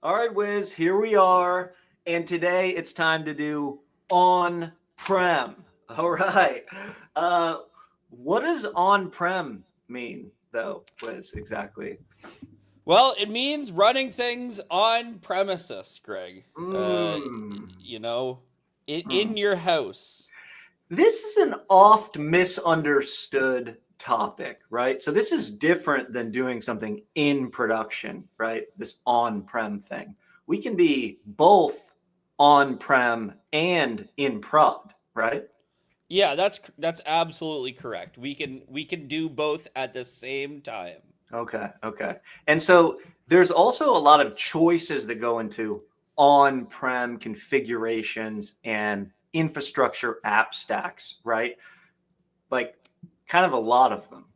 All right, Wiz, here we are. And today it's time to do on-prem. All right. What does on-prem mean, though, Wiz, exactly? Well, it means running things on premises, Greg. Uh, Mm, you know, mm. in your house. This is an oft misunderstood topic, right? So this is different than doing something in production, right? This on-prem thing. We can be both on-prem and in prod, right? Yeah, that's absolutely correct. We can do both at the same time. Okay, okay. And so there's also a lot of choices that go into on-prem configurations and infrastructure app stacks, right? Like kind of a lot of them.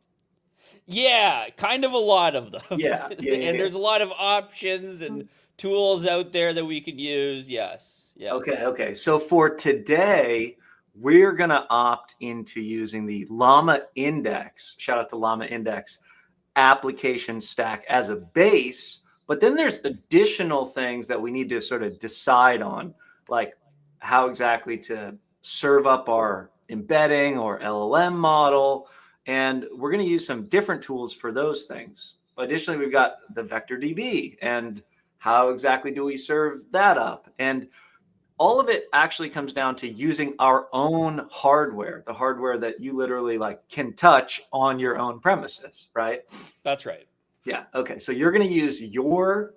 Yeah, kind of a lot of them. Yeah, yeah, yeah, And yeah. there's a lot of options and tools out there that we can use. Yes. Okay, Yes. okay. So for today, we're going to opt into using the LlamaIndex, shout out to LlamaIndex, application stack as a base. But then there's additional things that we need to sort of decide on, like how exactly to serve up our embedding or LLM model. And we're going to use some different tools for those things. Additionally, we've got the vector DB and how exactly do we serve that up? And all of it actually comes down to using our own hardware, the hardware that you literally like can touch on your own premises, right? That's right. Yeah. Okay. So you're going to use your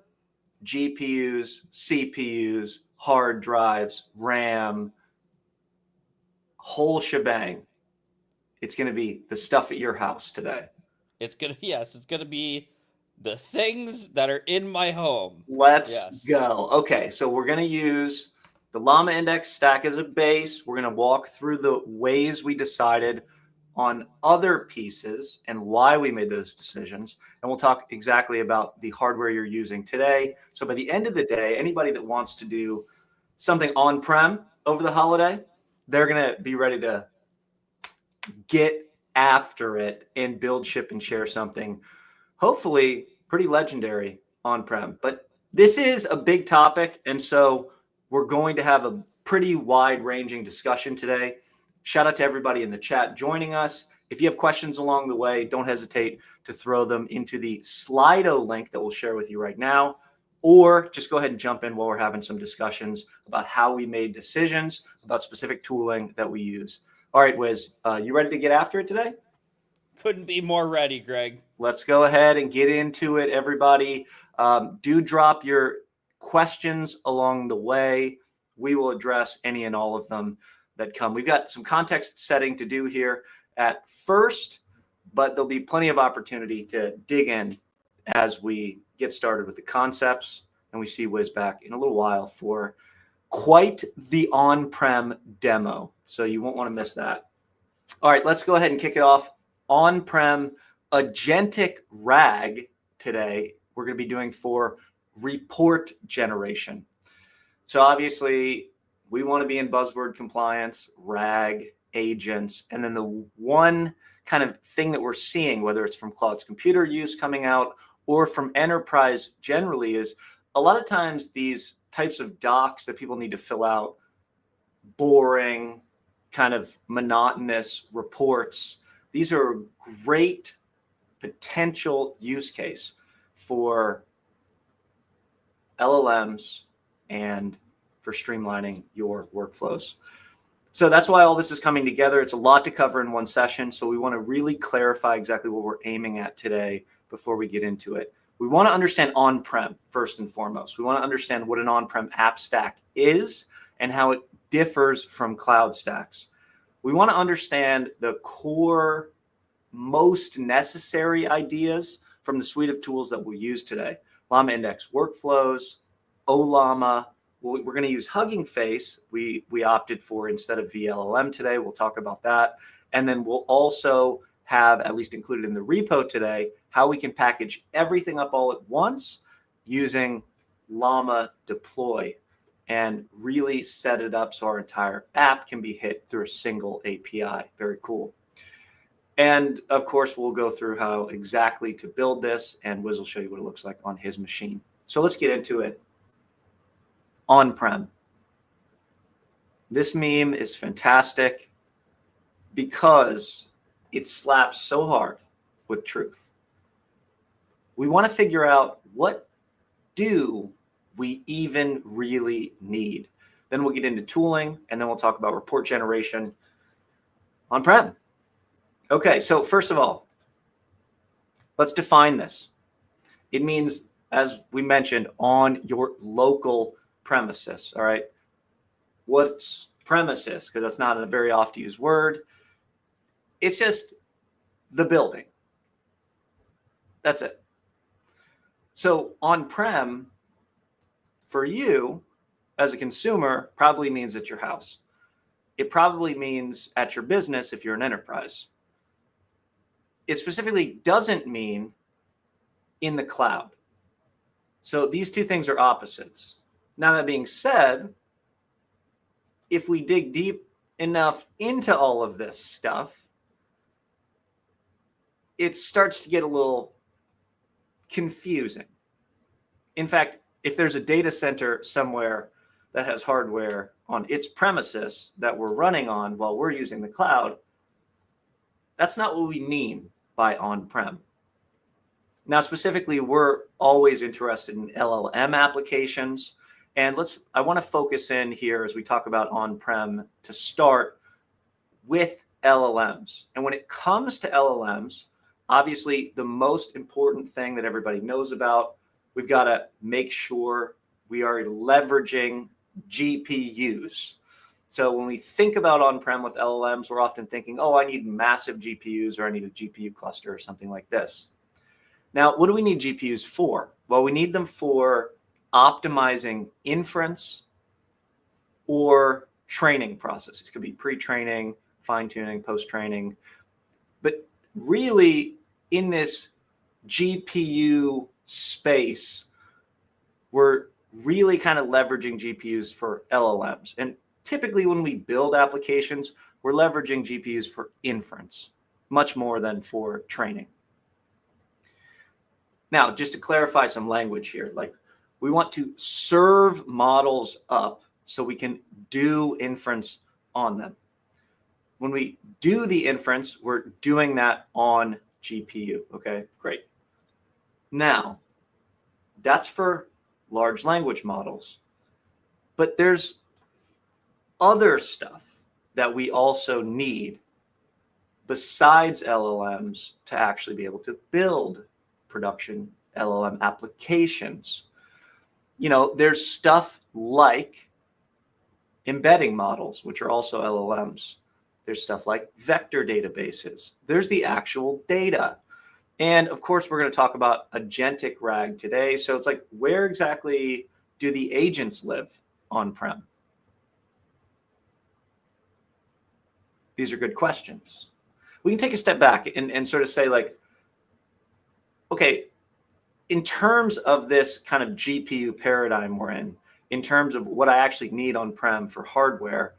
GPUs, CPUs, hard drives, RAM, whole shebang. It's going to be the stuff at your house today. It's gonna be the things that are in my home. Let's Yes. go. Okay, so we're going to use the LlamaIndex stack as a base. We're going to walk through the ways we decided on other pieces and why we made those decisions. And we'll talk exactly about the hardware you're using today. So by the end of the day, anybody that wants to do something on-prem over the holiday, they're going to be ready to get after it and build, ship, and share something hopefully pretty legendary on-prem. But this is a big topic, and so we're going to have a pretty wide-ranging discussion today. Shout out to everybody in the chat joining us. If you have questions along the way, don't hesitate to throw them into the Slido link that we'll share with you right now, or just go ahead and jump in while we're having some discussions about how we made decisions about specific tooling that we use. All right, Wiz, you ready to get after it today? Couldn't be more ready, Greg. Let's go ahead and get into it, everybody. Do drop your questions along the way. We will address any and all of them that come. We've got some context setting to do here at first, but there'll be plenty of opportunity to dig in as we get started with the concepts. And we see Wiz back in a little while for quite the on-prem demo. So you won't want to miss that. All right, let's go ahead and kick it off. On-prem Agentic RAG today, we're going to be doing for report generation. So obviously, we want to be in buzzword compliance, RAG, agents, and then the one kind of thing that we're seeing, whether it's from cloud's computer use coming out or from enterprise generally, is a lot of times these types of docs that people need to fill out, boring, kind of monotonous reports. These are great potential use case for LLMs and for streamlining your workflows. So that's why all this is coming together. It's a lot to cover in one session. So we want to really clarify exactly what we're aiming at today before we get into it. We want to understand on-prem first and foremost. We want to understand what an on-prem app stack is and how it differs from cloud stacks. We want to understand the core, most necessary ideas from the suite of tools that we'll use today. LlamaIndex workflows, ollama. We're going to use Hugging Face. We opted for instead of VLLM today. We'll talk about that. And then we'll also have, at least included in the repo today, how we can package everything up all at once using llama-deploy and really set it up so our entire app can be hit through a single API. Very cool. And of course, we'll go through how exactly to build this, and Wiz will show you what it looks like on his machine. So let's get into it. on-prem. This meme is fantastic because it slaps so hard with truth. We want to figure out, what do we even really need? Then we'll get into tooling, and then we'll talk about report generation on-prem. Okay, so first of all, let's define this. It means, as we mentioned, on your local premises, all right? What's premises? Because that's not a very oft used word. It's just the building. That's it. So on-prem, for you as a consumer, probably means at your house. It probably means at your business if you're an enterprise. It specifically doesn't mean in the cloud. So these two things are opposites. Now, that being said, if we dig deep enough into all of this stuff, it starts to get a little confusing. In fact, if there's a data center somewhere that has hardware on its premises that we're running on while we're using the cloud, that's not what we mean by on-prem. Now, specifically, we're always interested in LLM applications. And I want to focus in here as we talk about on-prem to start with LLMs. And when it comes to LLMs, obviously the most important thing that everybody knows about, we've got to make sure we are leveraging GPUs. So when we think about on-prem with LLMs, we're often thinking, oh, I need massive GPUs, or I need a GPU cluster or something like this. Now, what do we need GPUs for? Well, we need them for optimizing inference or training processes. It could be pre-training, fine-tuning, post-training. But really, in this GPU space, we're really kind of leveraging GPUs for LLMs. And typically when we build applications, we're leveraging GPUs for inference, much more than for training. Now, just to clarify some language here, like, we want to serve models up so we can do inference on them. When we do the inference, we're doing that on GPU. Okay, great. Now, that's for large language models. But there's other stuff that we also need besides LLMs to actually be able to build production LLM applications. You know, there's stuff like embedding models, which are also LLMs. There's stuff like vector databases. There's the actual data. And of course, we're going to talk about Agentic RAG today. So it's like, where exactly do the agents live on-prem? These are good questions. We can take a step back and sort of say, like, okay, in terms of this kind of GPU paradigm we're in terms of what I actually need on-prem for hardware,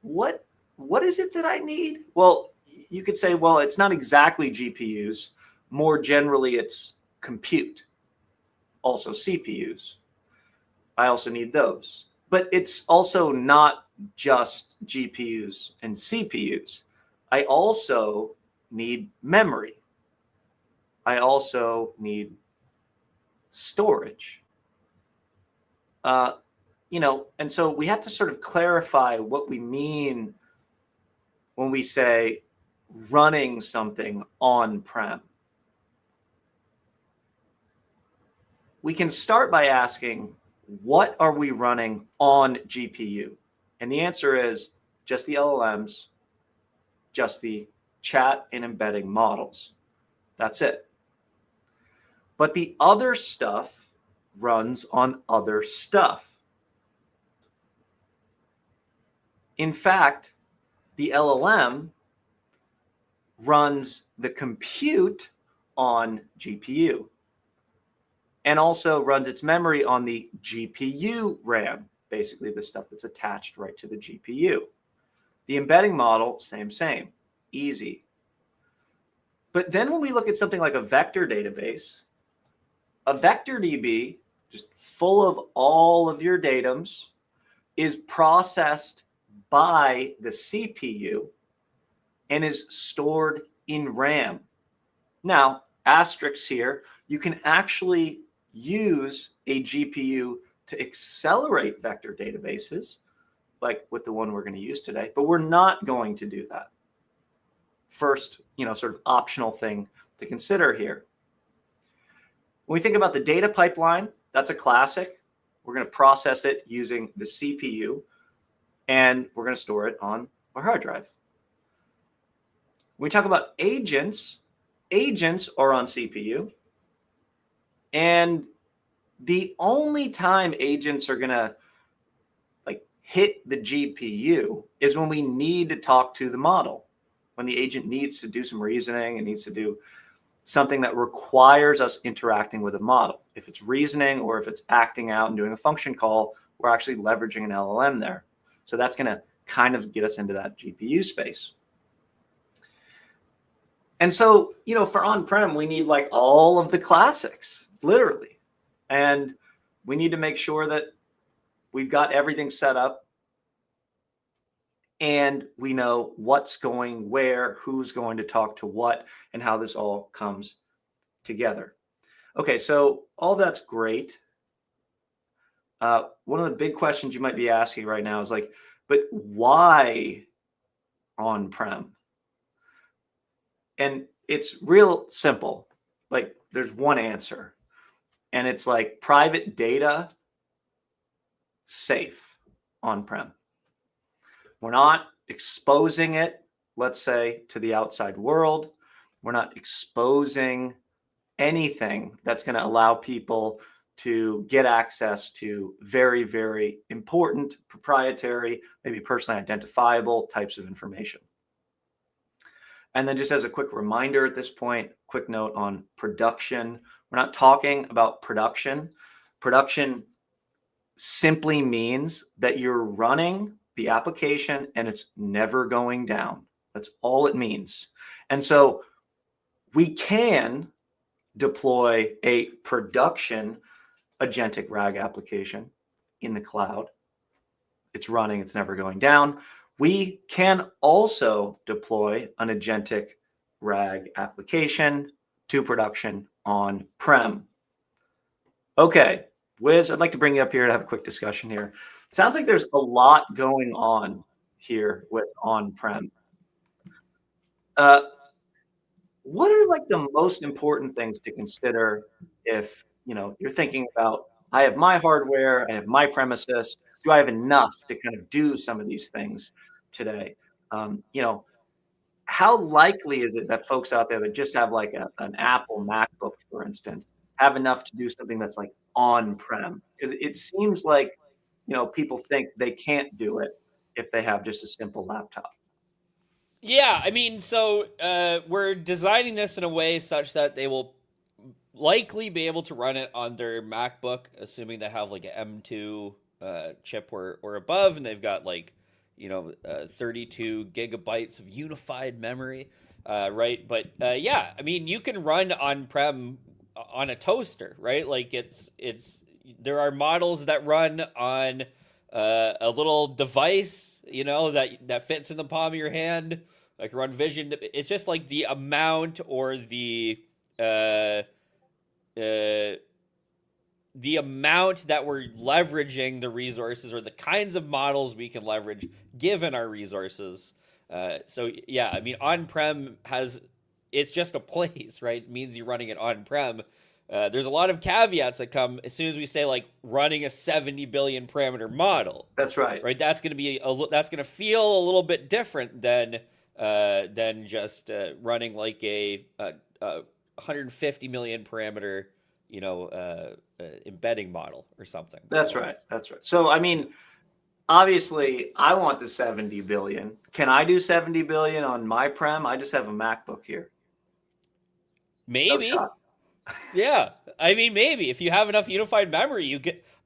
what is it that I need? Well, you could say, well, it's not exactly GPUs. More generally, it's compute, also CPUs. I also need those. But it's also not just GPUs and CPUs. I also need memory. I also need storage. And so we have to sort of clarify what we mean when we say running something on-prem. We can start by asking, what are we running on GPU? And the answer is just the LLMs, just the chat and embedding models. That's it. But the other stuff runs on other stuff. In fact, the LLM runs the compute on GPU and also runs its memory on the GPU RAM, basically the stuff that's attached right to the GPU. The embedding model, same, easy. But then when we look at something like a vector database, a vector DB, just full of all of your datums, is processed by the CPU and is stored in RAM. Now, asterisks here, you can actually use a GPU to accelerate vector databases, like with the one we're going to use today, but we're not going to do that. First, sort of optional thing to consider here. When we think about the data pipeline, that's a classic. We're going to process it using the CPU, and we're going to store it on our hard drive. When we talk about agents, agents are on CPU. And the only time agents are going to hit the GPU is when we need to talk to the model, when the agent needs to do some reasoning and needs to do something that requires us interacting with a model. If it's reasoning or if it's acting out and doing a function call, we're actually leveraging an LLM there. So that's going to kind of get us into that GPU space. And so, for on-prem, we need all of the classics, literally. And we need to make sure that we've got everything set up and we know what's going where, who's going to talk to what, and how this all comes together. Okay, so all that's great. One of the big questions you might be asking right now is but why on-prem? And it's real simple. There's one answer, and it's private data safe on-prem. We're not exposing it, let's say, to the outside world. We're not exposing anything that's going to allow people to get access to very, very important, proprietary, maybe personally identifiable types of information. And then just as a quick reminder at this point, quick note on production. We're not talking about production. Production simply means that you're running the application and it's never going down. That's all it means. And so we can deploy a production Agentic RAG application in the cloud. It's running, it's never going down. We can also deploy an Agentic RAG application to production on-prem. Okay, Wiz, I'd like to bring you up here to have a quick discussion here. Sounds like there's a lot going on here with on-prem. What are the most important things to consider if you're thinking about, I have my hardware, I have my premises, do I have enough to kind of do some of these things today? How likely is it that folks out there that just have an Apple MacBook, for instance, have enough to do something that's on-prem? Because it seems people think they can't do it if they have just a simple laptop. Yeah, I mean, so we're designing this in a way such that they will likely be able to run it on their MacBook, assuming they have an M2 chip or above, and they've got 32 gigabytes of unified memory, right? But yeah, I mean, you can run on-prem on a toaster, right? There are models that run on a little device, that fits in the palm of your hand, run Vision. It's just the amount or the amount that we're leveraging the resources or the kinds of models we can leverage given our resources. So yeah, I mean, on-prem it's just a place, right? It means you're running it on-prem. There's a lot of caveats that come as soon as we say running a 70 billion parameter model. That's right. Right. That's going to feel a little bit different than just running a 150 million parameter, embedding model or something. That's right. That's right. So, I mean, obviously I want the 70 billion. Can I do 70 billion on my prem? I just have a MacBook here. Maybe. No. Yeah. I mean, maybe if you have enough unified memory,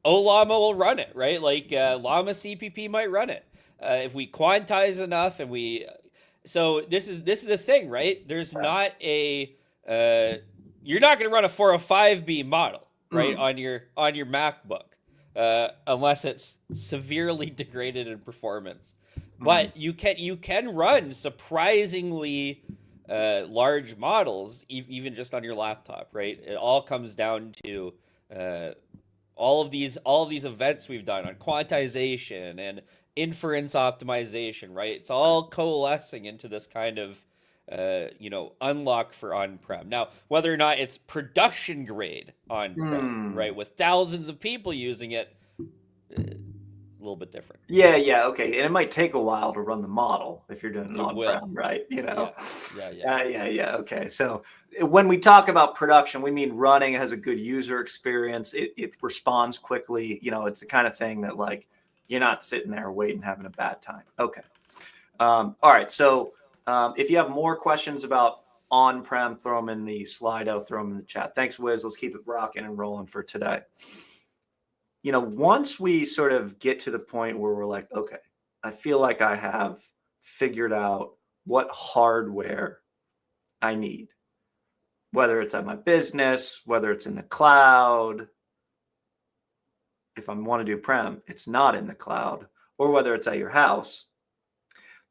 ollama will run it, right? Llama CPP might run it. If we quantize enough and so this is the thing, right? There's not you're not going to run a 405B model, right, on your MacBook, unless it's severely degraded in performance. But you can run surprisingly large models even just on your laptop, right? It all comes down to uh, all of these events we've done on quantization and inference optimization, right? It's all coalescing into this kind of unlock for on-prem. Now, whether or not it's production grade on-prem, right, with thousands of people using it, a little bit different. Yeah, okay. And it might take a while to run the model if you're doing it It will. on-prem, right? Yeah. Yeah. Okay. So when we talk about production, we mean running. It has a good user experience. It responds quickly. It's the kind of thing that like you're not sitting there waiting, having a bad time. Okay. All right. So if you have more questions about on-prem, throw them in the Slido, throw them in the chat. Thanks, Wiz. Let's keep it rocking and rolling for today. Once we sort of get to the point where we're like, okay, I feel like I have figured out what hardware I need, whether it's at my business, whether it's in the cloud. If I want to do prem, it's not in the cloud, or whether it's at your house.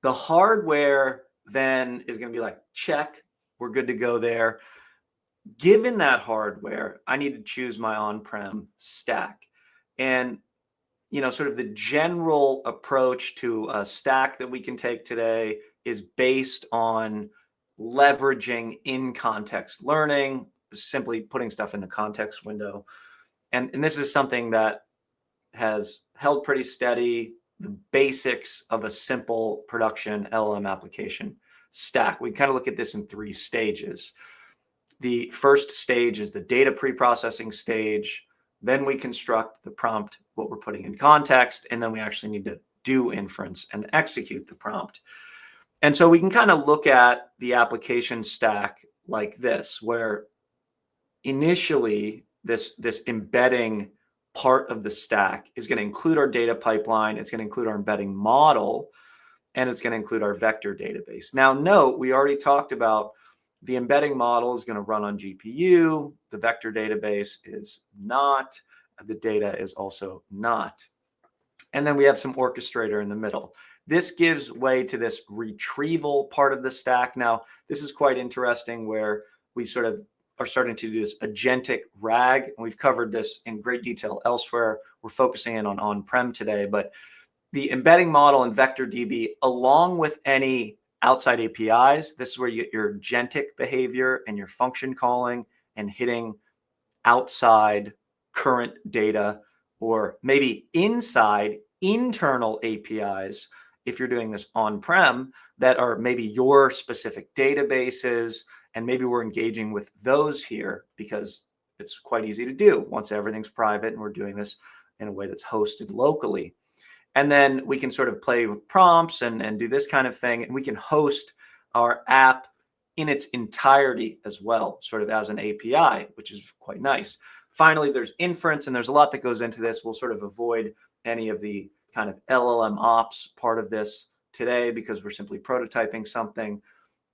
The hardware then is going to be like, check, we're good to go there. Given that hardware, I need to choose my on-prem stack. And sort of the general approach to a stack that we can take today is based on leveraging in-context learning, simply putting stuff in the context window. And this is something that has held pretty steady, the basics of a simple production LLM application stack. We kind of look at this in 3 stages. The first stage is the data pre-processing stage. Then we construct the prompt, what we're putting in context, and then we actually need to do inference and execute the prompt. And so we can kind of look at the application stack like this, where initially this embedding part of the stack is going to include our data pipeline, it's going to include our embedding model, and it's going to include our vector database. Now, note, we already talked about the embedding model is going to run on GPU. The vector database is not. The data is also not. And then we have some orchestrator in the middle. This gives way to this retrieval part of the stack. Now, this is quite interesting where we sort of are starting to do this agentic RAG. And we've covered this in great detail elsewhere. We're focusing in on on-prem today, but the embedding model in vector DB, along with any outside APIs, this is where you get your agentic behavior and your function calling and hitting outside current data, or maybe inside internal APIs if you're doing this on-prem that are maybe your specific databases, and maybe we're engaging with those here because it's quite easy to do once everything's private and we're doing this in a way that's hosted locally. And then we can sort of play with prompts and do this kind of thing. And we can host our app in its entirety as well, sort of as an API, which is quite nice. Finally, there's inference, and there's a lot that goes into this. We'll sort of avoid any of the kind of LLM ops part of this today because we're simply prototyping something.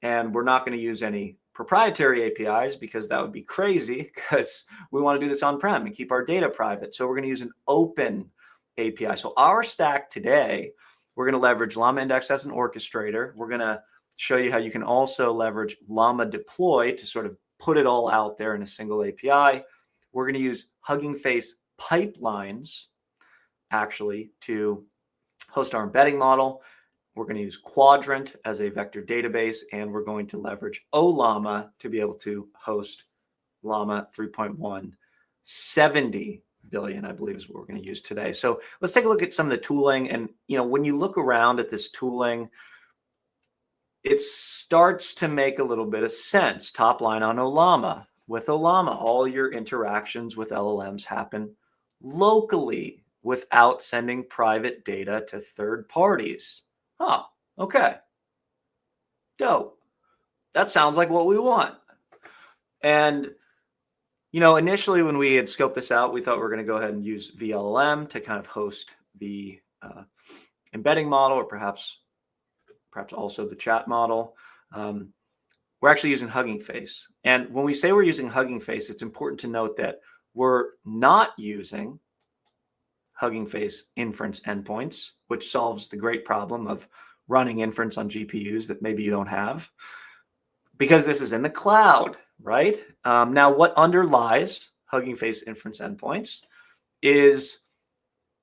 And we're not going to use any proprietary APIs because that would be crazy, because we want to do this on-prem and keep our data private. So we're going to use an open API. So our stack today, we're going to leverage LlamaIndex as an orchestrator. We're going to show you how you can also leverage llama-deploy to sort of put it all out there in a single API. We're going to use Hugging Face pipelines actually to host our embedding model. We're going to use Quadrant as a vector database, and we're going to leverage ollama to be able to host Llama 3.1. 70 billion, I believe, is what we're going to use today. So let's take a look at some of the tooling. And, when you look around at this tooling, it starts to make a little bit of sense. Top line on ollama. With ollama, all your interactions with LLMs happen locally without sending private data to third parties. Huh, okay. Dope. That sounds like what we want. And initially when we had scoped this out, we thought we were going to go ahead and use VLLM to kind of host the embedding model, or perhaps also the chat model. We're actually using Hugging Face. And when we say we're using Hugging Face, it's important to note that we're not using Hugging Face inference endpoints, which solves the great problem of running inference on GPUs that maybe you don't have, because this is in the cloud, right? Now, what underlies Hugging Face inference endpoints is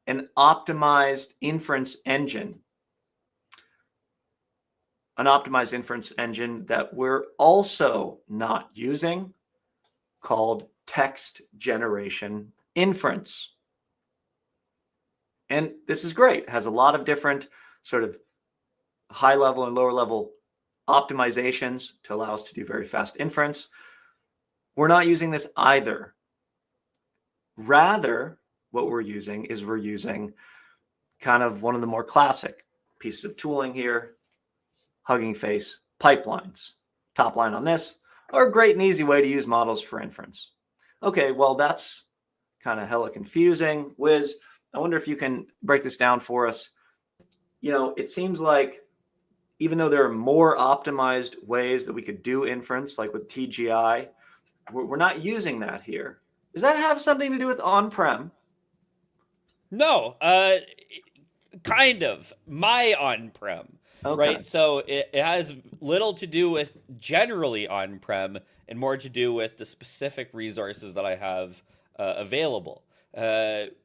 an optimized inference engine, that we're also not using, called text generation inference. And this is great. It has a lot of different sort of high level and lower level optimizations to allow us to do very fast inference. We're not using this either. Rather, what we're using kind of one of the more classic pieces of tooling here, Hugging Face pipelines. Top line on this are a great and easy way to use models for inference. Okay, well, that's kind of hella confusing. Wiz, I wonder if you can break this down for us. It seems like even though there are more optimized ways that we could do inference, like with TGI, we're not using that here. Does that have something to do with on-prem? No, kind of. My on-prem, Okay. right? So it has little to do with generally on-prem and more to do with the specific resources that I have available.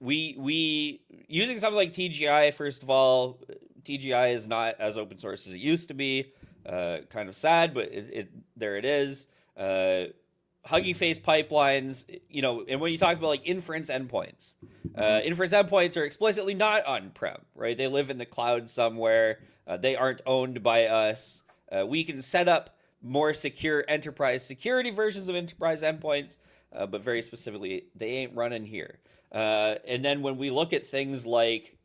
We using something like TGI, first of all, TGI is not as open source as it used to be. Kind of sad, but there it is. Hugging Face pipelines, and when you talk about like inference endpoints are explicitly not on-prem, right? They live in the cloud somewhere. They aren't owned by us. We can set up more secure enterprise security versions of enterprise endpoints, but very specifically, they ain't running here. And then when we look at things like,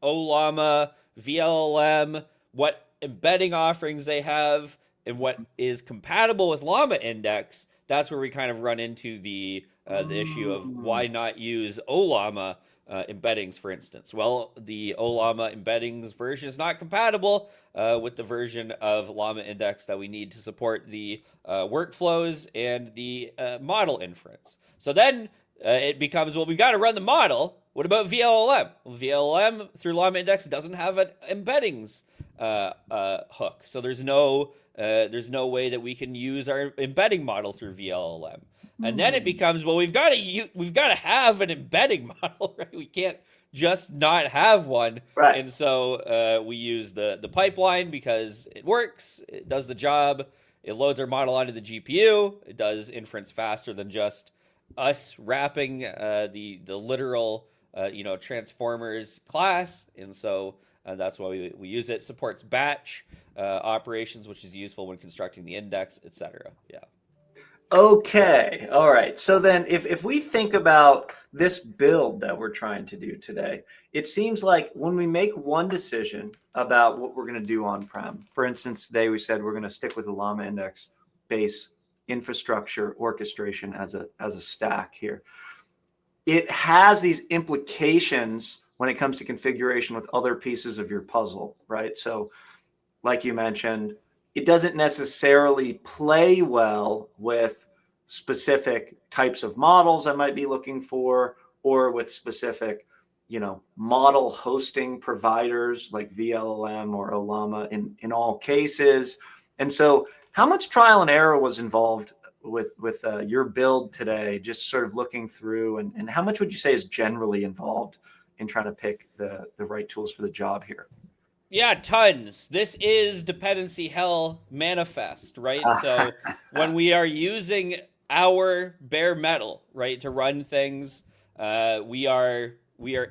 ollama, VLLM, what embedding offerings they have, and what is compatible with LlamaIndex, that's where we kind of run into the issue of why not use ollama embeddings, for instance. Well, the ollama embeddings version is not compatible with the version of LlamaIndex that we need to support the workflows and the model inference. So then it becomes, well, we've got to run the model. What about VLLM? Well, VLLM through LlamaIndex doesn't have an embeddings hook, so there's no way that we can use our embedding model through VLLM. And then it becomes, well, we've got to have an embedding model, right? We can't just not have one. Right. And so we use the pipeline because it works, it does the job, it loads our model onto the GPU, it does inference faster than just us wrapping the literal transformers class. And so that's why we use it. Supports batch operations, which is useful when constructing the index, etc. Yeah. Okay. All right. So then if we think about this build that we're trying to do today, it seems like when we make one decision about what we're going to do on-prem, for instance, today we said we're going to stick with the LlamaIndex base infrastructure orchestration as a stack here. It has these implications when it comes to configuration with other pieces of your puzzle, right? So like you mentioned, it doesn't necessarily play well with specific types of models I might be looking for, or with specific, model hosting providers like VLLM or ollama in all cases. And so how much trial and error was involved with your build today, just sort of looking through, and how much would you say is generally involved in trying to pick the right tools for the job here? Yeah, tons. This is dependency hell manifest, right? So when we are using our bare metal, right, to run things, we are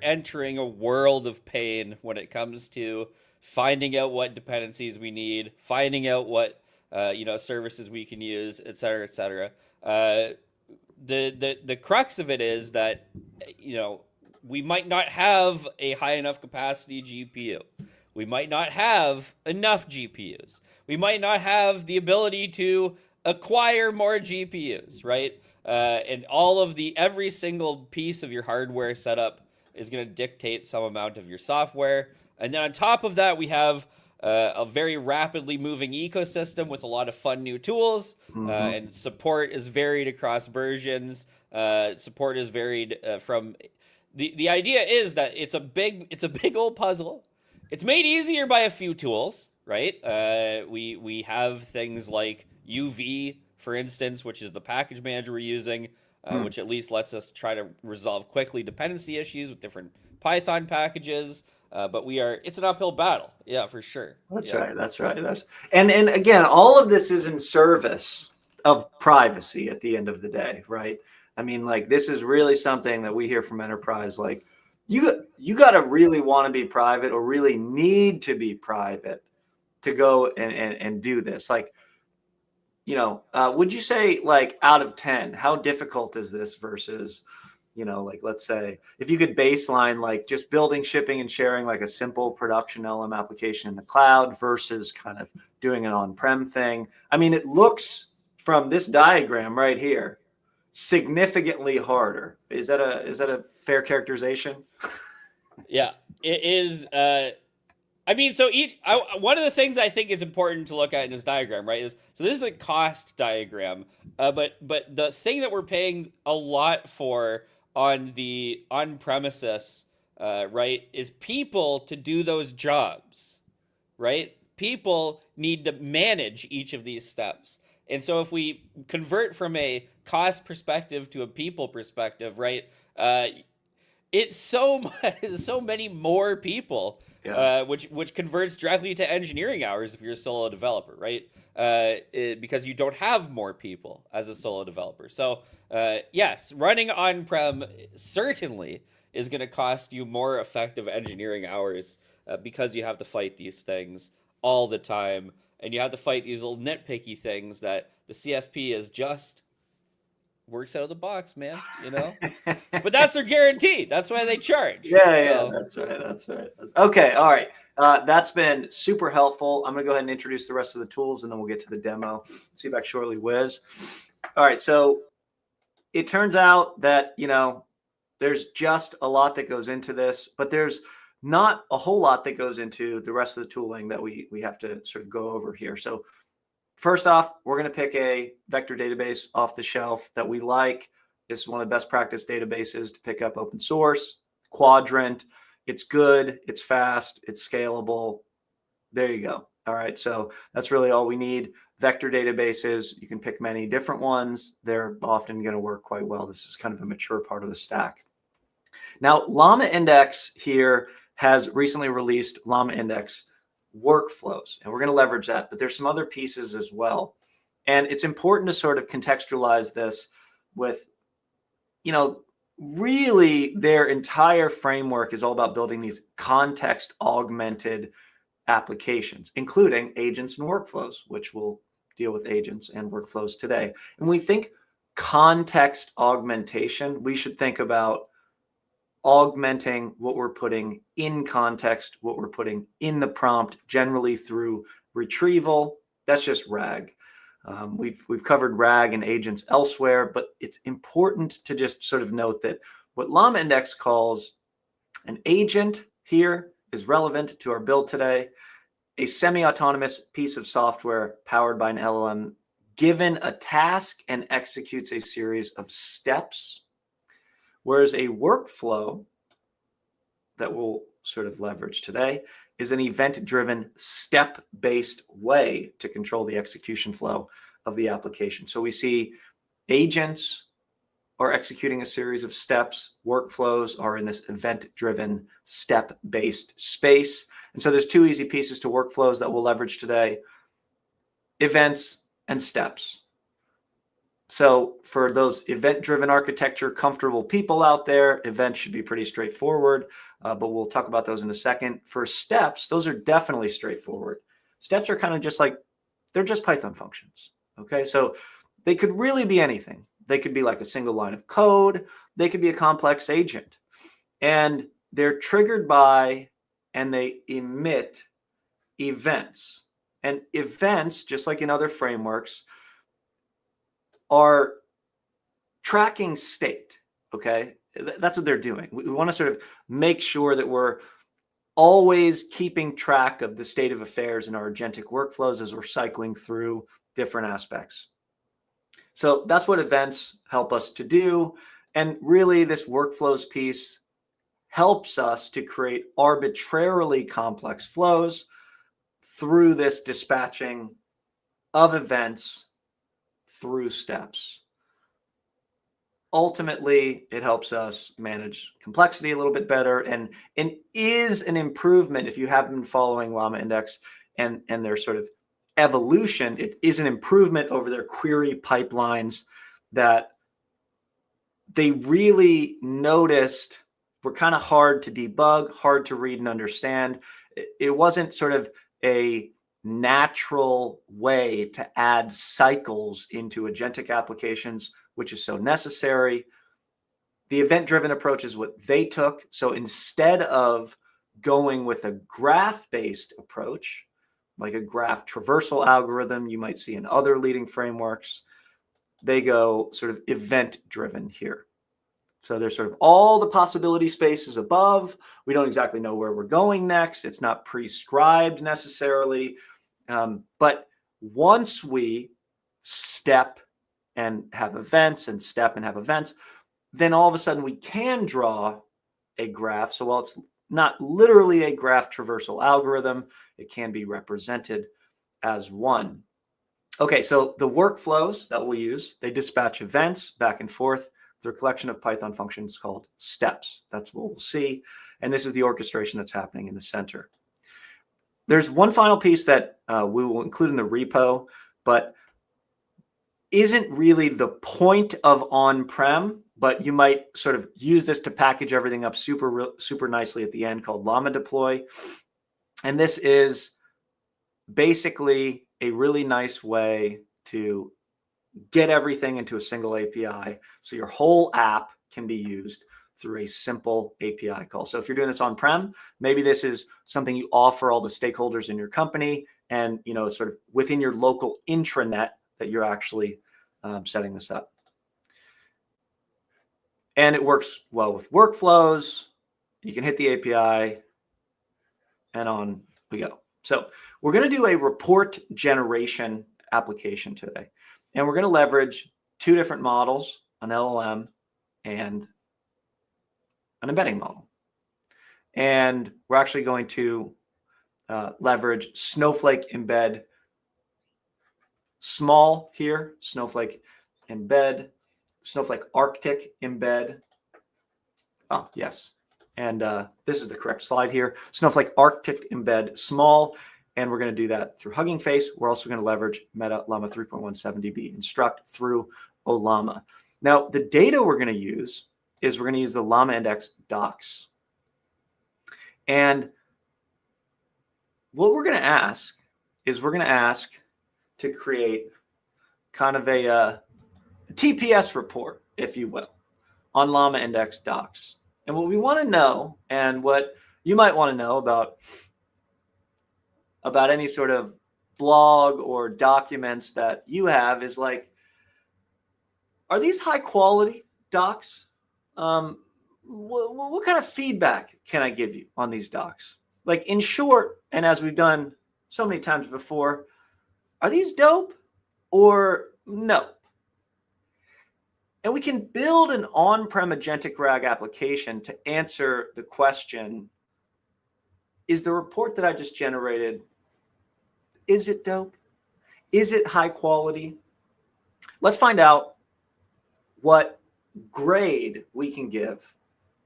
entering a world of pain when it comes to finding out what dependencies we need, finding out what services we can use, et cetera, et cetera. The crux of it is that we might not have a high enough capacity GPU. We might not have enough GPUs. We might not have the ability to acquire more GPUs, right? And every single piece of your hardware setup is going to dictate some amount of your software. And then on top of that, we have a very rapidly moving ecosystem with a lot of fun new tools, and support is varied across versions. Support is varied from the idea is that it's a big old puzzle. It's made easier by a few tools, right? We have things like UV, for instance, which is the package manager we're using, which at least lets us try to resolve quickly dependency issues with different Python packages. But it's an uphill battle. Yeah, for sure. That's Yeah. right. That's right. And again, all of this is in service of privacy at the end of the day, right? I mean, like, this is really something that we hear from enterprise. Like, you got to really want to be private, or really need to be private to go and do this. Like, would you say, like, out of 10, how difficult is this versus, like, let's say if you could baseline, like, just building, shipping, and sharing like a simple production LM application in the cloud versus kind of doing an on-prem thing? I mean, it looks from this diagram right here significantly harder. Is that a fair characterization? Yeah, it is. I mean, one of the things I think is important to look at in this diagram, right, is so this is a cost diagram, but the thing that we're paying a lot for on the on-premises, right, is people to do those jobs, right? People need to manage each of these steps. And so if we convert from a cost perspective to a people perspective, right, it's so much, so many more people, Yeah. which converts directly to engineering hours if you're a solo developer, right? Because you don't have more people as a solo developer. So yes, running on-prem certainly is going to cost you more effective engineering hours, because you have to fight these things all the time, and you have to fight these little nitpicky things that the CSP is just works out of the box, man. But that's their guarantee. That's why they charge. Yeah, So that's right. That's right. Okay, all right. That's been super helpful. I'm going to go ahead and introduce the rest of the tools, and then we'll get to the demo. See you back shortly, Wiz. All right, so it turns out that, there's just a lot that goes into this, but there's not a whole lot that goes into the rest of the tooling that we have to sort of go over here. So first off, we're going to pick a vector database off the shelf that we like. This is one of the best practice databases to pick up open source, Quadrant. It's good, it's fast, it's scalable. There you go. All right, so that's really all we need. Vector databases, you can pick many different ones. They're often going to work quite well. This is kind of a mature part of the stack. Now, LlamaIndex here has recently released LlamaIndex workflows, and we're going to leverage that, but there's some other pieces as well. And it's important to sort of contextualize this with, really their entire framework is all about building these context augmented applications, including agents and workflows, which we'll deal with agents and workflows today. And we think context augmentation, we should think about augmenting what we're putting in context, what we're putting in the prompt, generally through retrieval. That's just RAG. We've covered RAG and agents elsewhere, but it's important to just sort of note that what LlamaIndex calls an agent here is relevant to our build today. A semi-autonomous piece of software powered by an LLM given a task and executes a series of steps. Whereas a workflow that we'll sort of leverage today is an event-driven, step-based way to control the execution flow of the application. So we see agents are executing a series of steps. Workflows are in this event-driven, step-based space. And so there's two easy pieces to workflows that we'll leverage today: events and steps. So for those event-driven architecture comfortable people out there, events should be pretty straightforward, but we'll talk about those in a second. For steps, those are definitely straightforward. Steps are kind of just like, they're just Python functions, okay? So they could really be anything. They could be like a single line of code. They could be a complex agent. And they're triggered by and they emit events. And events, just like in other frameworks, are tracking state, okay? That's what they're doing. We want to sort of make sure that we're always keeping track of the state of affairs in our agentic workflows as we're cycling through different aspects. So that's what events help us to do. And really, this workflows piece helps us to create arbitrarily complex flows through this dispatching of events through steps. Ultimately, it helps us manage complexity a little bit better, and is an improvement. If you have been following LlamaIndex and their sort of evolution, it is an improvement over their query pipelines that they really noticed were kind of hard to debug, hard to read and understand. It wasn't sort of a natural way to add cycles into agentic applications, which is so necessary. The event-driven approach is what they took. So instead of going with a graph-based approach, like a graph traversal algorithm you might see in other leading frameworks, they go sort of event-driven here. So there's sort of all the possibility spaces above. We don't exactly know where we're going next. It's not prescribed necessarily. But once we step and have events and step and have events, then all of a sudden we can draw a graph. So while it's not literally a graph traversal algorithm, it can be represented as one. Okay, so the workflows that we'll use, they dispatch events back and forth through a collection of Python functions called steps. That's what we'll see. And this is the orchestration that's happening in the center. There's one final piece that we will include in the repo, but isn't really the point of on-prem, but you might sort of use this to package everything up super nicely at the end, called llama-deploy. And this is basically a really nice way to get everything into a single API. So your whole app can be used through a simple API call. So if you're doing this on-prem, maybe this is something you offer all the stakeholders in your company, and sort of within your local intranet that you're actually setting this up. And it works well with workflows. You can hit the API and on we go. So we're going to do a report generation application today. And we're going to leverage two different models, an LLM and an embedding model. And we're actually going to leverage Snowflake embed small here, Snowflake embed, Snowflake Arctic embed. Oh, yes. And this is the correct slide here. Snowflake Arctic embed small. And we're going to do that through Hugging Face. We're also going to leverage Meta Llama 3.17 DB instruct through ollama. Now, the data we're going to use is we're going to use the LlamaIndex docs. And what we're going to ask is we're going to ask to create kind of a TPS report, if you will, on LlamaIndex docs. And what we want to know, and what you might want to know about any sort of blog or documents that you have, is like, are these high quality docs? What kind of feedback can I give you on these docs? Like, in short, and as we've done so many times before, are these dope or no? And we can build an on-prem Agentic RAG application to answer the question, is the report that I just generated, is it dope? Is it high quality? Let's find out what grade we can give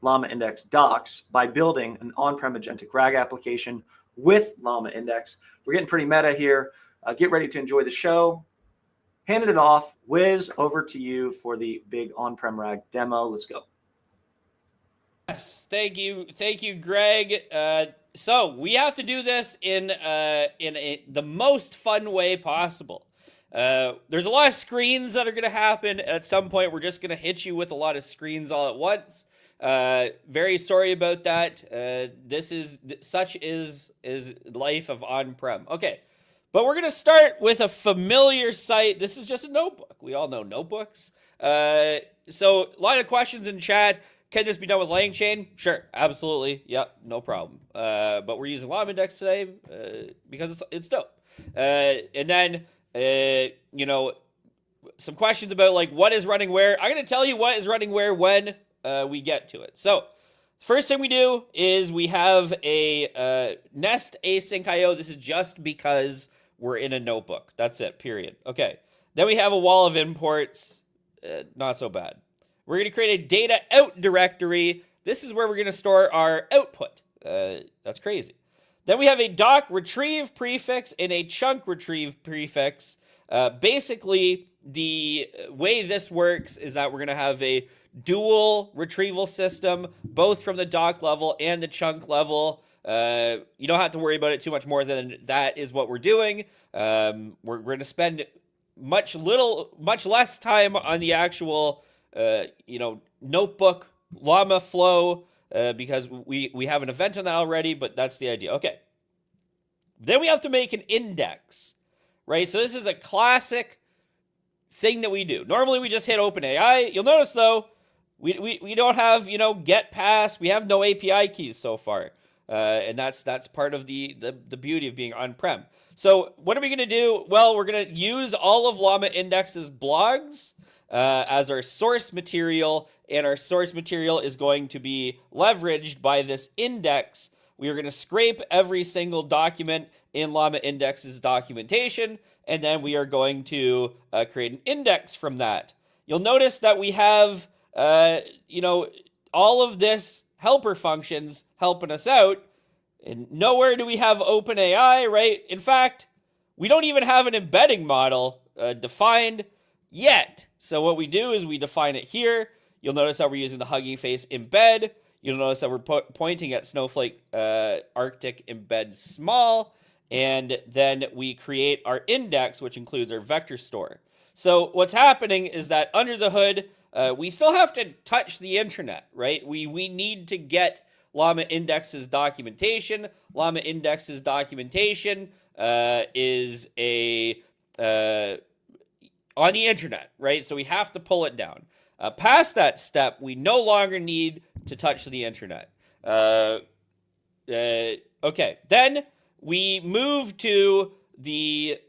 LlamaIndex docs by building an on-prem Agentic RAG application with LlamaIndex. We're getting pretty meta here. Get ready to enjoy the show. Handed it off. Wiz, over to you for the big on-prem RAG demo. Let's go. Yes, thank you, Greg. So we have to do this in the most fun way possible. There's a lot of screens that are going to happen. At some point, we're just going to hit you with a lot of screens all at once. Very sorry about that. Such is life of on-prem. Okay, but we're going to start with a familiar site. This is just a notebook. We all know notebooks. So a lot of questions in chat. Can this be done with LangChain? Sure, absolutely. Yep, no problem. But we're using LlamaIndex today because it's dope. And then, you know, some questions about like what is running where. I'm going to tell you what is running where when we get to it. So first thing we do is we have a Nest async IO. This is just because we're in a notebook. That's it, period. Okay. Then we have a wall of imports. Not so bad. We're going to create a data out directory. This is where we're going to store our output. That's crazy. Then we have a doc retrieve prefix and a chunk retrieve prefix. Basically, the way this works is that we're going to have a dual retrieval system, both from the doc level and the chunk level. You don't have to worry about it too much more than that is what we're doing. We're going to spend much less time on the actual notebook llama flow because we have an event on that already, but that's the idea. Okay. Then we have to make an index, right? So this is a classic thing that we do. Normally we just hit OpenAI. You'll notice though, we don't have, get pass. We have no API keys so far. And that's part of the beauty of being on-prem. So what are we going to do? Well, we're going to use all of LlamaIndex's blogs as our source material, and our source material is going to be leveraged by this index. We are going to scrape every single document in LlamaIndex's documentation, and then we are going to create an index from that. You'll notice that we have, all of this helper functions helping us out, and nowhere do we have OpenAI, right? In fact, we don't even have an embedding model defined yet. So what we do is we define it here. You'll notice that we're using the Hugging Face embed. You'll notice that we're pointing at Snowflake Arctic embed small, and then we create our index, which includes our vector store. So what's happening is that under the hood, we still have to touch the internet, right? We need to get LlamaIndex's documentation. LlamaIndex's documentation is on the internet, right? So we have to pull it down. Past that step, we no longer need to touch the internet. Okay, then we move to the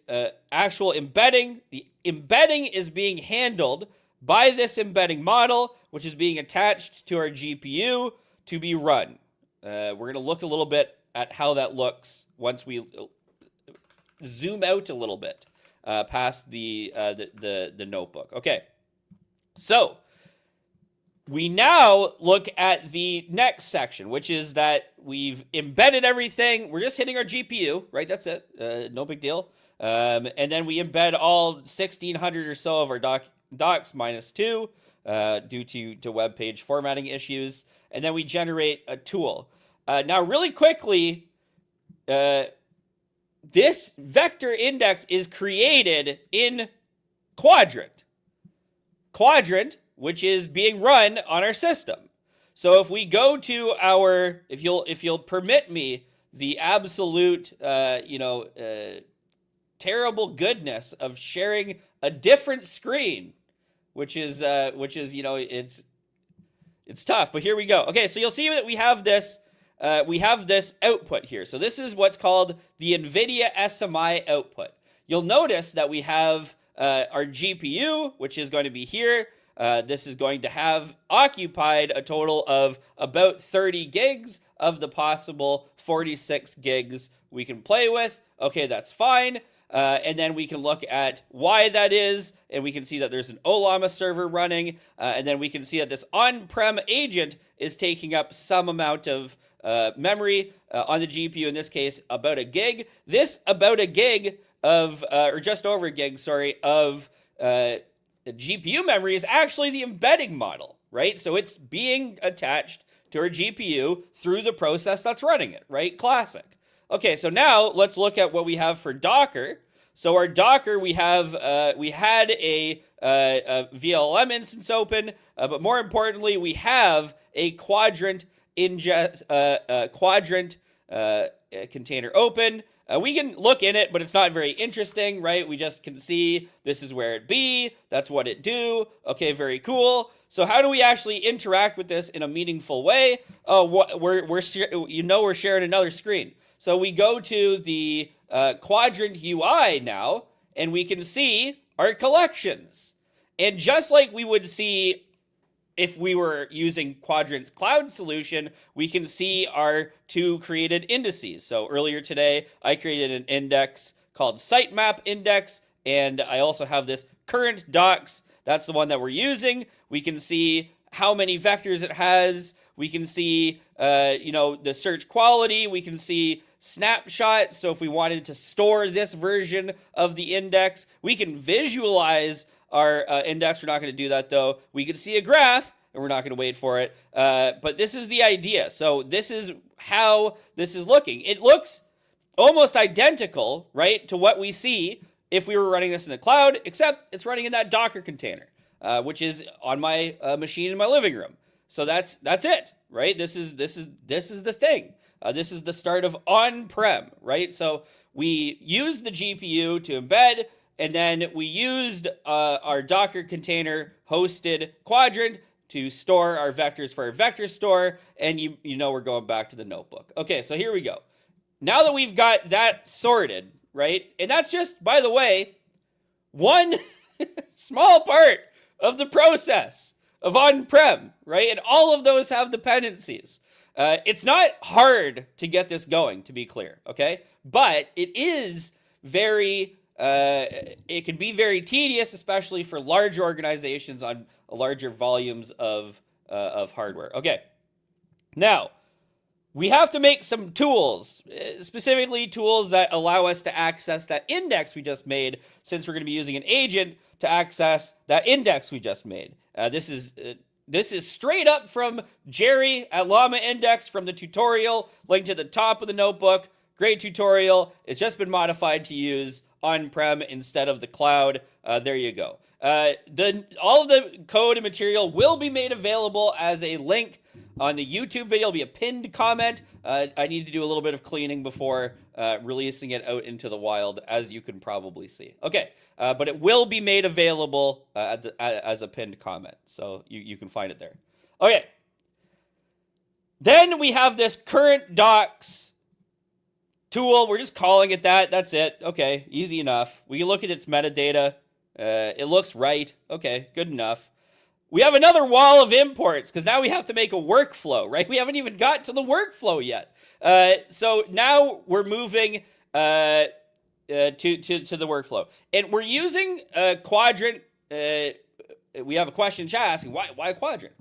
actual embedding. The embedding is being handled by this embedding model, which is being attached to our GPU to be run. We're going to look a little bit at how that looks once we zoom out a little bit past the notebook. Okay, so we now look at the next section, which is that we've embedded everything. We're just hitting our GPU, right? That's it. No big deal. And then we embed all 1,600 or so of our docs minus 2 due to web page formatting issues. And then we generate a tool. Now, really quickly, this vector index is created in Quadrant. Quadrant, which is being run on our system. So if we go to our, if you'll permit me, the absolute, terrible goodness of sharing a different screen, which is it's tough, but here we go. Okay, so you'll see that we have this output here. So this is what's called the NVIDIA SMI output. You'll notice that we have our GPU, which is going to be here. This is going to have occupied a total of about 30 gigs of the possible 46 gigs we can play with. Okay, that's fine. And then we can look at why that is, and we can see that there's an ollama server running, and then we can see that this on-prem agent is taking up some amount of memory on the GPU, in this case, about a gig. This about a gig of, or just over a gig, sorry, of GPU memory is actually the embedding model, right? So it's being attached to our GPU through the process that's running it, right? Classic. Okay, so now let's look at what we have for Docker. So our Docker, we had a VLM instance open, but more importantly, we have a Quadrant container open. We can look in it, but it's not very interesting, right? We just can see this is where it be. That's what it do. Okay, very cool. So how do we actually interact with this in a meaningful way? Oh, we're sharing another screen. So we go to the Quadrant UI now, and we can see our collections. And just like we would see if we were using Quadrant's cloud solution, we can see our 2 created indices. So earlier today, I created an index called sitemap index, and I also have this current docs. That's the one that we're using. We can see how many vectors it has. We can see, the search quality. We can see snapshots. So if we wanted to store this version of the index, we can visualize our index. We're not going to do that, though. We can see a graph, and we're not going to wait for it. But this is the idea. So this is how this is looking. It looks almost identical, right, to what we see if we were running this in the cloud, except it's running in that Docker container, which is on my machine in my living room. So that's it, right? This is the thing. This is the start of on-prem, right? So we used the GPU to embed, and then we used our Docker container hosted Quadrant to store our vectors for our vector store, and we're going back to the notebook. Okay, so here we go. Now that we've got that sorted, right? And that's just, by the way, one small part of the process of on-prem, right? And all of those have dependencies. It's not hard to get this going, to be clear, okay? But it is it can be very tedious, especially for large organizations on larger volumes of hardware. Okay, now we have to make some tools, specifically tools that allow us to access that index we just made, since we're going to be using an agent to access that index we just made. This is straight up from Jerry at llama-index from the tutorial, linked at the top of the notebook. Great tutorial. It's just been modified to use on-prem instead of the cloud. There you go. All of the code and material will be made available as a link on the YouTube video. It'll be a pinned comment. I need to do a little bit of cleaning before releasing it out into the wild, as you can probably see. Okay, but it will be made available as a pinned comment, so you can find it there. Okay. Then we have this current docs tool. We're just calling it that. That's it. Okay, easy enough. We can look at its metadata. It looks right. Okay, good enough. We have another wall of imports because now we have to make a workflow, right? We haven't even got to the workflow yet. So now we're moving to the workflow. And we're using Quadrant. We have a question in chat asking, why Quadrant?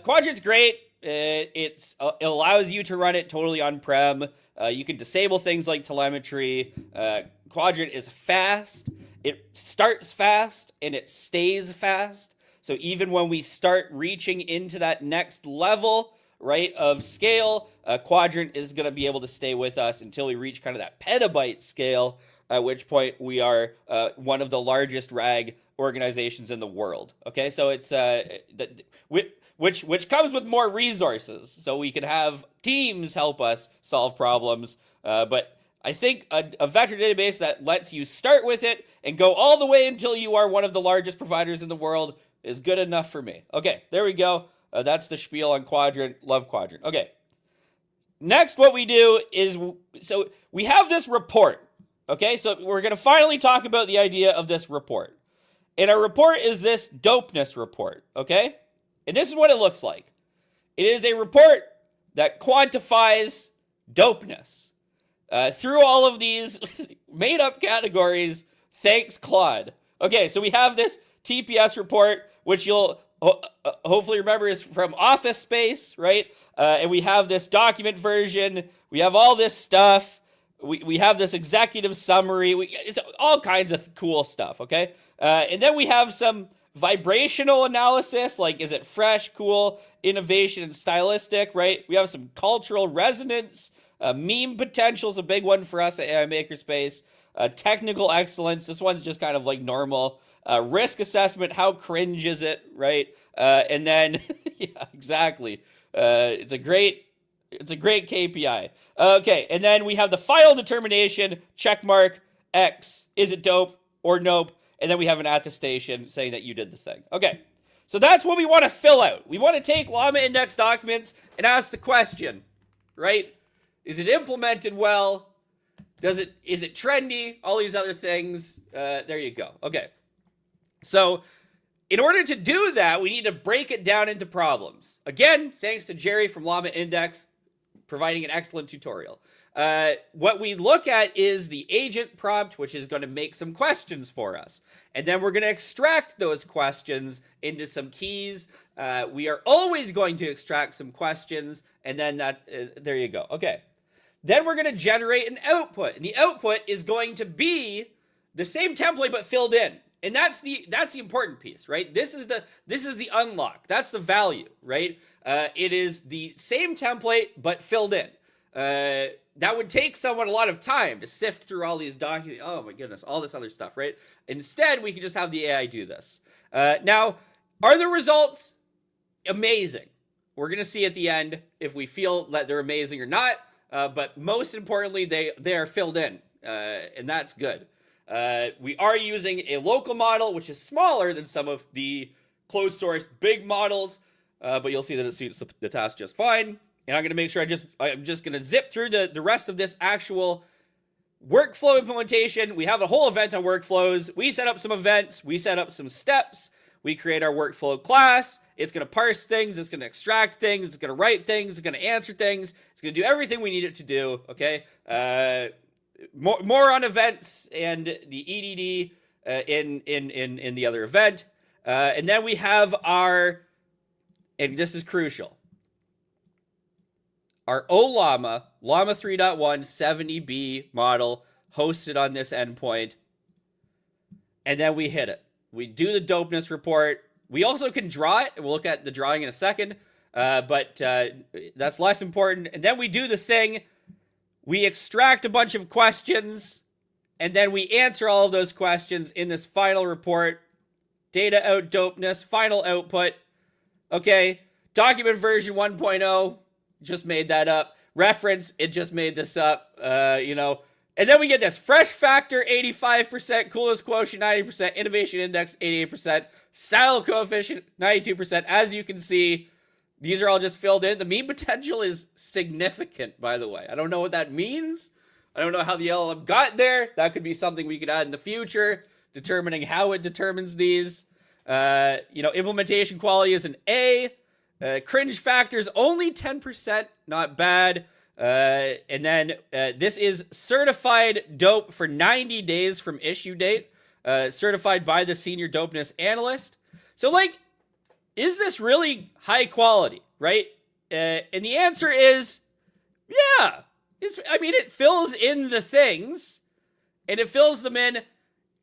Quadrant's great. It allows you to run it totally on-prem. You can disable things like telemetry. Quadrant is fast. It starts fast and it stays fast. So even when we start reaching into that next level, right, of scale, Quadrant is going to be able to stay with us until we reach kind of that petabyte scale, at which point we are one of the largest RAG organizations in the world. Okay, so it's which comes with more resources, so we can have teams help us solve problems. But I think a vector database that lets you start with it and go all the way until you are one of the largest providers in the world is good enough for me. Okay, there we go. That's the spiel on Quadrant. Love Quadrant. Okay. Next, what we do is, so we have this report. Okay, so we're going to finally talk about the idea of this report. And our report is this dopeness report. Okay? And this is what it looks like. It is a report that quantifies dopeness through all of these made-up categories. Thanks, Claude. Okay, so we have this TPS report, which you'll hopefully remember is from Office Space, right? And we have this document version. We have all this stuff. We have this executive summary. It's all kinds of cool stuff, okay? And then we have some vibrational analysis, like is it fresh, cool, innovation, and stylistic, right? We have some cultural resonance. Meme potential is a big one for us at AI Makerspace. Technical excellence, this one's just kind of like normal. Risk assessment, how cringe is it, right? And then, yeah, exactly. It's a great KPI. Okay, and then we have the final determination, check mark, X, is it dope or nope? And then we have an attestation saying that you did the thing. Okay, So that's what we want to fill out. We want to take LlamaIndex documents and ask the question, right? Is it implemented well? Is it trendy? All these other things. There you go. Okay. So in order to do that, we need to break it down into problems. Again, thanks to Jerry from LlamaIndex providing an excellent tutorial. What we look at is the agent prompt, which is going to make some questions for us. And then we're going to extract those questions into some keys. We are always going to extract some questions, and then there you go. Okay. Then we're going to generate an output. And the output is going to be the same template but filled in. And that's the important piece, right? This is the unlock. That's the value, right? It is the same template but filled in. That would take someone a lot of time to sift through all these documents. Oh my goodness, all this other stuff, right? Instead, we can just have the AI do this. Now, are the results amazing? We're going to see at the end if we feel that they're amazing or not. But most importantly, they are filled in, and that's good. We are using a local model, which is smaller than some of the closed source big models, but you'll see that it suits the task just fine. And I'm going to make sure I'm just going to zip through the rest of this actual workflow implementation. We have a whole event on workflows. We set up some events. We set up some steps. We create our workflow class. It's going to parse things. It's going to extract things. It's going to write things. It's going to answer things. It's going to do everything we need it to do. Okay. More on events and the EDD in the other event. And then we have our, and this is crucial, our ollama, Llama 3.1 70B model hosted on this endpoint. And then we hit it. We do the dopeness report. We also can draw it. We'll look at the drawing in a second, but that's less important. And then we do the thing. We extract a bunch of questions, and then we answer all of those questions in this final report. Data out dopeness, final output. Okay, document version 1.0, just made that up. Reference, it just made this up, And then we get this fresh factor 85%, coolness quotient 90%, innovation index 88%, style coefficient 92%. As you can see, these are all just filled in. The mean potential is significant, by the way. I don't know what that means. I don't know how the LLM got there. That could be something we could add in the future, determining how it determines these. Implementation quality is an A. Cringe factor is only 10%, not bad. And then this is certified dope for 90 days from issue date, certified by the senior dopeness analyst. So, is this really high quality, right? And the answer is, yeah. It fills in the things, and it fills them in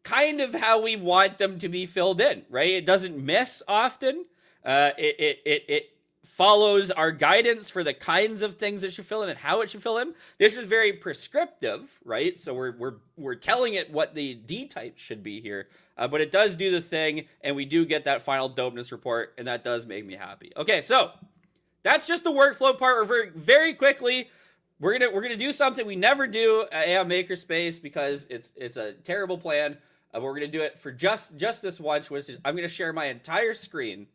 kind of how we want them to be filled in, right? It doesn't miss often. It follows our guidance for the kinds of things it should fill in and how it should fill in. This is very prescriptive, right? So we're telling it what the D type should be here, but it does do the thing, and we do get that final dopeness report, and that does make me happy. Okay, so that's just the workflow part. We're very quickly. We're gonna do something we never do at AI Makerspace because it's a terrible plan. But we're gonna do it for just this once, which is I'm gonna share my entire screen.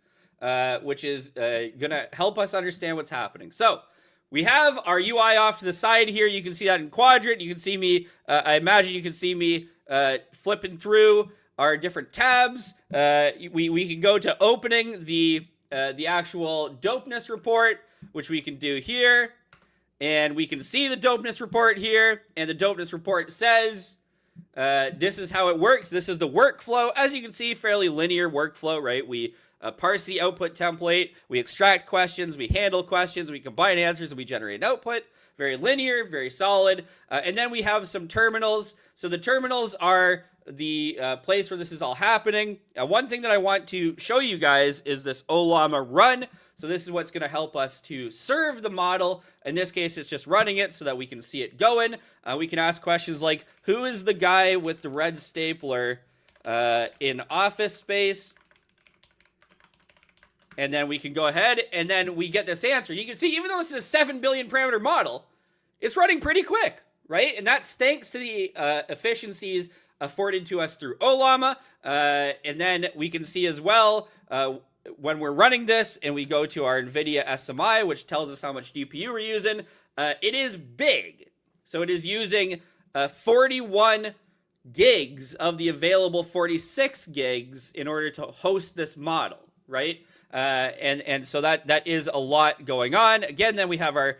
Which is gonna help us understand what's happening. So we have our UI off to the side here. You can see that in Quadrant. You can see me, I imagine you can see me flipping through our different tabs. We can go to opening the actual dopeness report, which we can do here. And we can see the dopeness report here. And the dopeness report says, this is how it works. This is the workflow. As you can see, fairly linear workflow, right? We parse the output template, we extract questions, we handle questions, we combine answers, and we generate an output. Very linear, very solid. And then we have some terminals. So the terminals are the place where this is all happening. One thing that I want to show you guys is this ollama run. So this is what's going to help us to serve the model. In this case, it's just running it so that we can see it going. We can ask questions like, who is the guy with the red stapler in office space? And then we can go ahead, and then we get this answer. You can see, even though this is a 7 billion parameter model, it's running pretty quick, right? And that's thanks to the efficiencies afforded to us through ollama. And then we can see as well, when we're running this and we go to our NVIDIA SMI, which tells us how much GPU we're using, it is big. So it is using 41 gigs of the available 46 gigs in order to host this model, right? And so that is a lot going on. Again, then we have our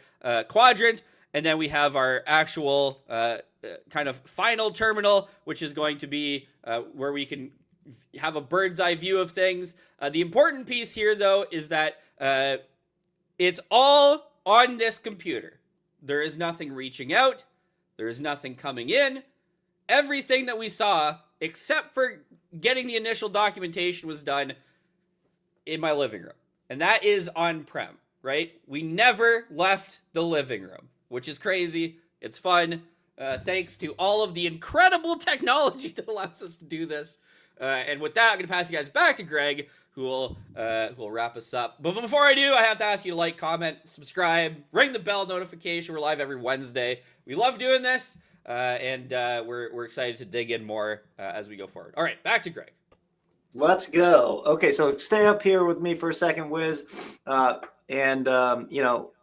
Quadrant, and then we have our actual kind of final terminal, which is going to be where we can have a bird's eye view of things. The important piece here, though, is that it's all on this computer. There is nothing reaching out. There is nothing coming in. Everything that we saw, except for getting the initial documentation, was done in my living room. And that is on-prem, right? We never left the living room, which is crazy. It's fun. Thanks to all of the incredible technology that allows us to do this. And with that, I'm going to pass you guys back to Greg, who will wrap us up. But before I do, I have to ask you to like, comment, subscribe, ring the bell notification. We're live every Wednesday. We love doing this, and we're excited to dig in more as we go forward. All right, back to Greg. Let's go. Okay, so stay up here with me for a second, Wiz.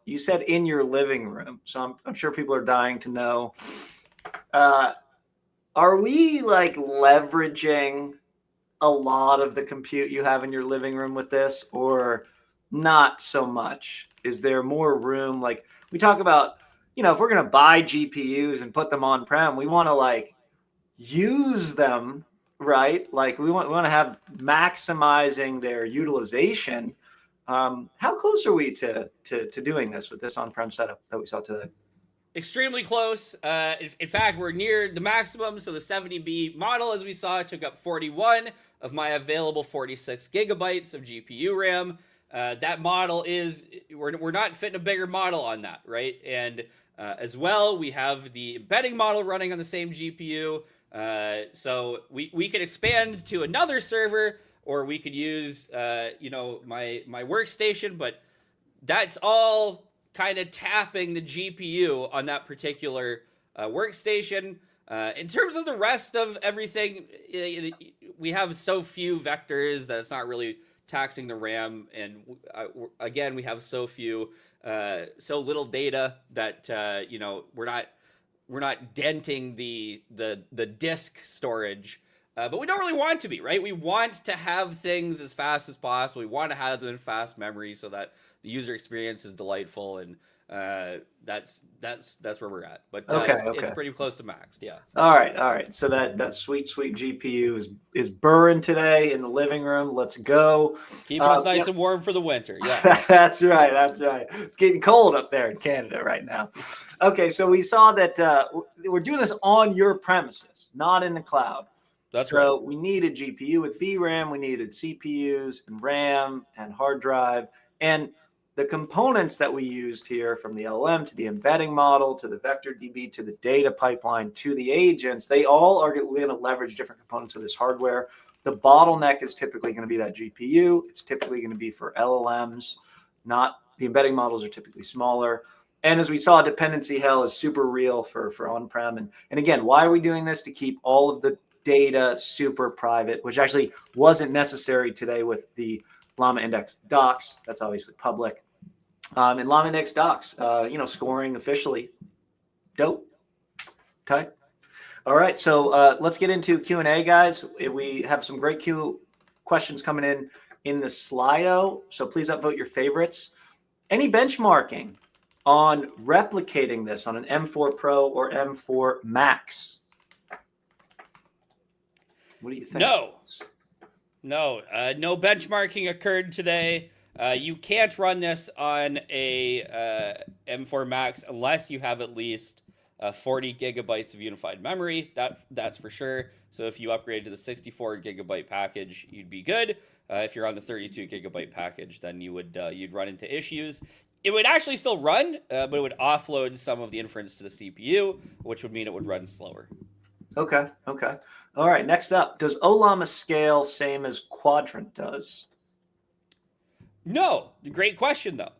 You said in your living room, so I'm sure people are dying to know. Are we like leveraging a lot of the compute you have in your living room with this, or not so much? Is there more room? Like we talk about, if we're going to buy GPUs and put them on-prem, we want to like use them, right? Like we want to have maximizing their utilization. How close are we to doing this with this on-prem setup that we saw today? Extremely close. In fact, we're near the maximum. So the 70B model, as we saw, took up 41 of my available 46 gigabytes of GPU RAM. That model is, we're not fitting a bigger model on that, right? And as well, we have the embedding model running on the same GPU. So we could expand to another server, or we could use, my workstation, but that's all kind of tapping the GPU on that particular workstation. In terms of the rest of everything, we have so few vectors that it's not really taxing the RAM. And again, we have so little data that, we're not denting the disk storage. But we don't really want to be, right? We want to have things as fast as possible. We want to have them in fast memory so that the user experience is delightful, and that's where we're at. But it's pretty close to maxed, yeah. All right. So that sweet GPU is burring today in the living room. Let's go. Keeping us nice and warm for the winter. Yeah, that's right. It's getting cold up there in Canada right now. Okay, so we saw that we're doing this on your premises, not in the cloud. That's right. So we needed GPU with VRAM, we needed CPUs and RAM and hard drive. And the components that we used here, from the LLM to the embedding model to the vector DB to the data pipeline to the agents, they all are going to leverage different components of this hardware. The bottleneck is typically going to be that GPU. It's typically going to be for LLMs, not the embedding models are typically smaller. And as we saw, dependency hell is super real for on-prem. And again, why are we doing this? To keep all of the data super private, which actually wasn't necessary today with the LlamaIndex docs. That's obviously public. And LlamaIndex docs, scoring officially. Dope. Okay. All right. So let's get into Q&A, guys. We have some great questions coming in the Slido. So please upvote your favorites. Any benchmarking on replicating this on an M4 Pro or M4 Max? What do you think? No benchmarking occurred today. You can't run this on a M4 Max unless you have at least 40 gigabytes of unified memory. That's for sure. So if you upgrade to the 64 gigabyte package, you'd be good. If you're on the 32 gigabyte package, then you'd run into issues. It would actually still run, but it would offload some of the inference to the CPU, which would mean it would run slower. Okay. All right, next up, does ollama scale same as Quadrant does? No, great question though.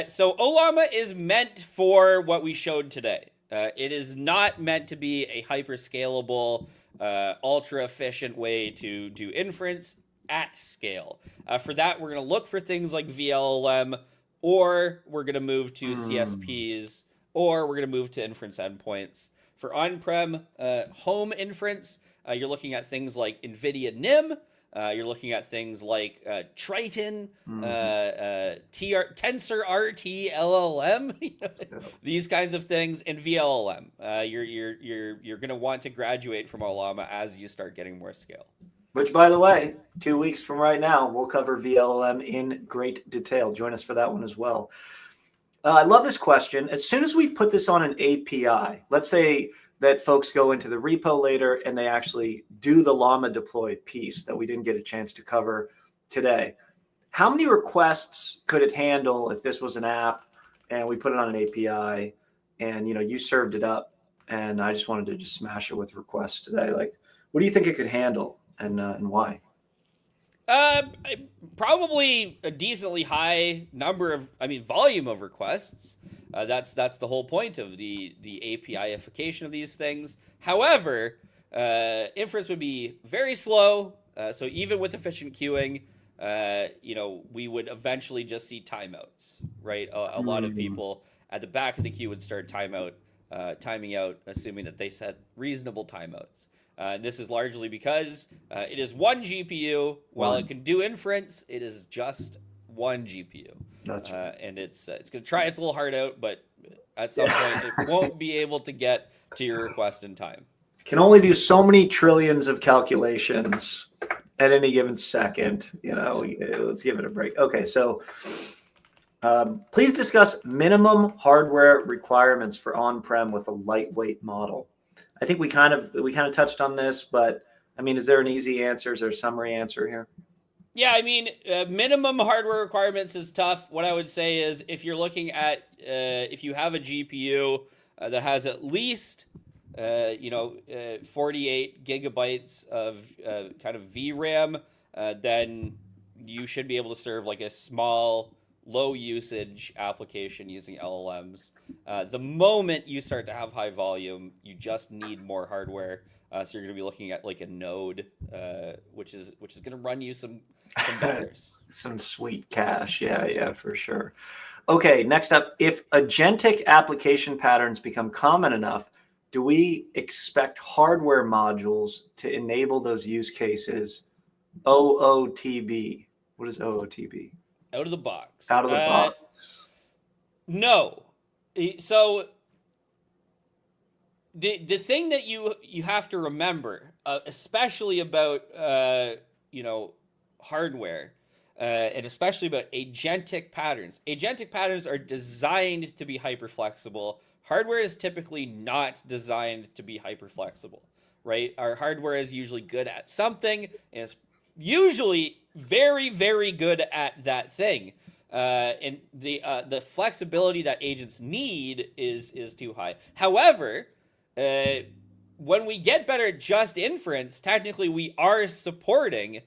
So ollama is meant for what we showed today. It is not meant to be a hyper scalable, ultra efficient way to do inference. at scale. For that, we're going to look for things like VLLM, or we're going to move to CSPs, or we're going to move to inference endpoints. For on-prem home inference, you're looking at things like NVIDIA NIM. You're looking at things like Triton, TensorRT LLM, these kinds of things, and VLLM. You're going to want to graduate from ollama as you start getting more scale. Which, by the way, 2 weeks from right now, we'll cover VLLM in great detail. Join us for that one as well. I love this question. As soon as we put this on an API, let's say that folks go into the repo later and they actually do the llama deploy piece that we didn't get a chance to cover today. How many requests could it handle if this was an app and we put it on an API and you served it up and I just wanted to just smash it with requests today? Like, what do you think it could handle and why? Probably a decently high volume of requests. That's the whole point of the API-ification of these things. However, inference would be very slow. So even with efficient queuing, we would eventually just see timeouts, right? A lot of people at the back of the queue would start timing out, assuming that they set reasonable timeouts. This is largely because it is one GPU. While it can do inference, it is just one GPU. That's right. And it's going to try its little heart out, but at some point it won't be able to get to your request in time. Can only do so many trillions of calculations at any given second. Let's give it a break. Okay, so please discuss minimum hardware requirements for on-prem with a lightweight model. I think we kind of touched on this, but I mean, is there an easy answer? Is there a summary answer here? Yeah, I mean, minimum hardware requirements is tough. What I would say is if you're looking at, if you have a GPU that has at least, 48 gigabytes of kind of VRAM, then you should be able to serve like a small, low usage application using LLMs. The moment you start to have high volume, you just need more hardware. So you're going to be looking at like a node, which is going to run you some dollars. Some sweet cash. Yeah, for sure. Okay, next up, if agentic application patterns become common enough, do we expect hardware modules to enable those use cases? OOTB. What is OOTB? Out of the box. Out of the box. No. So the thing that you have to remember, especially about hardware, and especially about agentic patterns. Agentic patterns are designed to be hyperflexible. Hardware is typically not designed to be hyperflexible, right? Our hardware is usually good at something, and it's usually very, very good at that thing. And the flexibility that agents need is too high. However, when we get better at just inference, technically we are supporting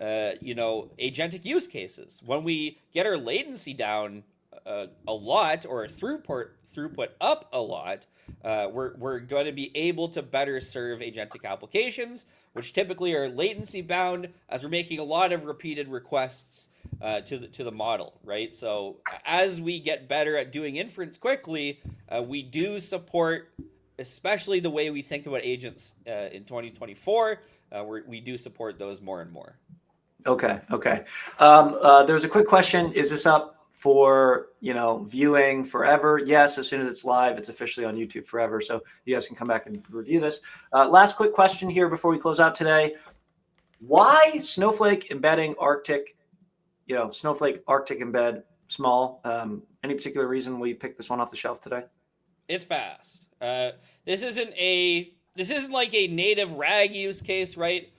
agentic use cases. When we get our latency down a lot, or throughput up a lot, we're going to be able to better serve agentic applications, which typically are latency bound, as we're making a lot of repeated requests to the model, right? So as we get better at doing inference quickly, we do support, especially the way we think about agents in 2024, we do support those more and more. Okay. There's a quick question. Is this up for viewing forever? Yes, as soon as it's live, it's officially on YouTube forever. So you guys can come back and review this. Last quick question here before we close out today. Why Snowflake embedding Arctic? Snowflake Arctic embed small. Any particular reason we picked this one off the shelf today? It's fast. This isn't like a native RAG use case, right?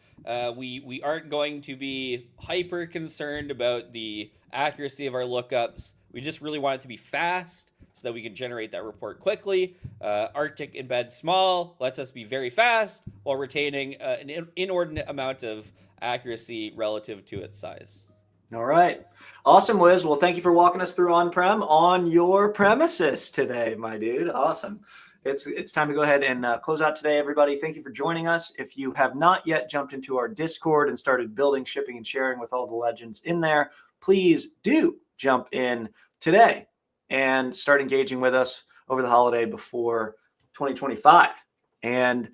We aren't going to be hyper concerned about the accuracy of our lookups. We just really want it to be fast so that we can generate that report quickly. Arctic embed small lets us be very fast while retaining an inordinate amount of accuracy relative to its size. All right. Awesome, Wiz. Well, thank you for walking us through on-prem on your premises today, my dude. Awesome. it's time to go ahead and close out today, everybody. Thank you for joining us. If you have not yet jumped into our Discord and started building, shipping, and sharing with all the legends in there, please do jump in today and start engaging with us over the holiday before 2025. And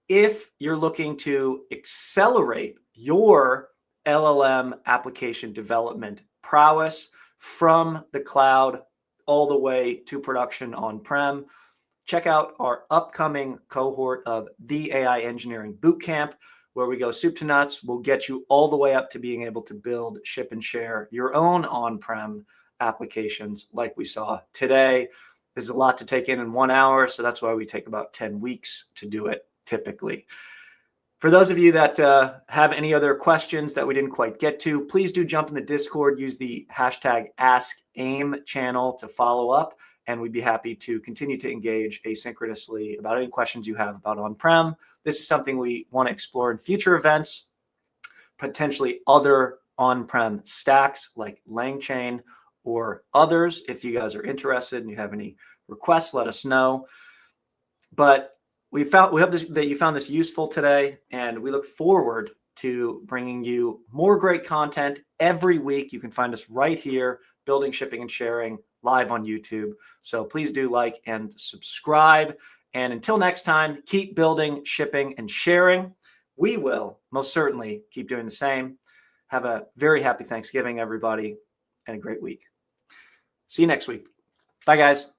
if you're looking to accelerate your LLM application development prowess from the cloud all the way to production on-prem, check out our upcoming cohort of the AI Engineering Bootcamp, where we go soup to nuts. We'll get you all the way up to being able to build, ship, and share your own on-prem applications like we saw today. There's a lot to take in 1 hour, so that's why we take about 10 weeks to do it typically. For those of you that have any other questions that we didn't quite get to, please do jump in the Discord, use the hashtag AskAIM channel to follow up, and we'd be happy to continue to engage asynchronously about any questions you have about on-prem. This is something we want to explore in future events, potentially other on-prem stacks like LangChain or others. If you guys are interested and you have any requests, let us know. But we hope that you found this useful today, and we look forward to bringing you more great content every week. You can find us right here, building, shipping, and sharing live on YouTube. So please do like and subscribe. And until next time, keep building, shipping, and sharing. We will most certainly keep doing the same. Have a very happy Thanksgiving, everybody, and a great week. See you next week. Bye, guys.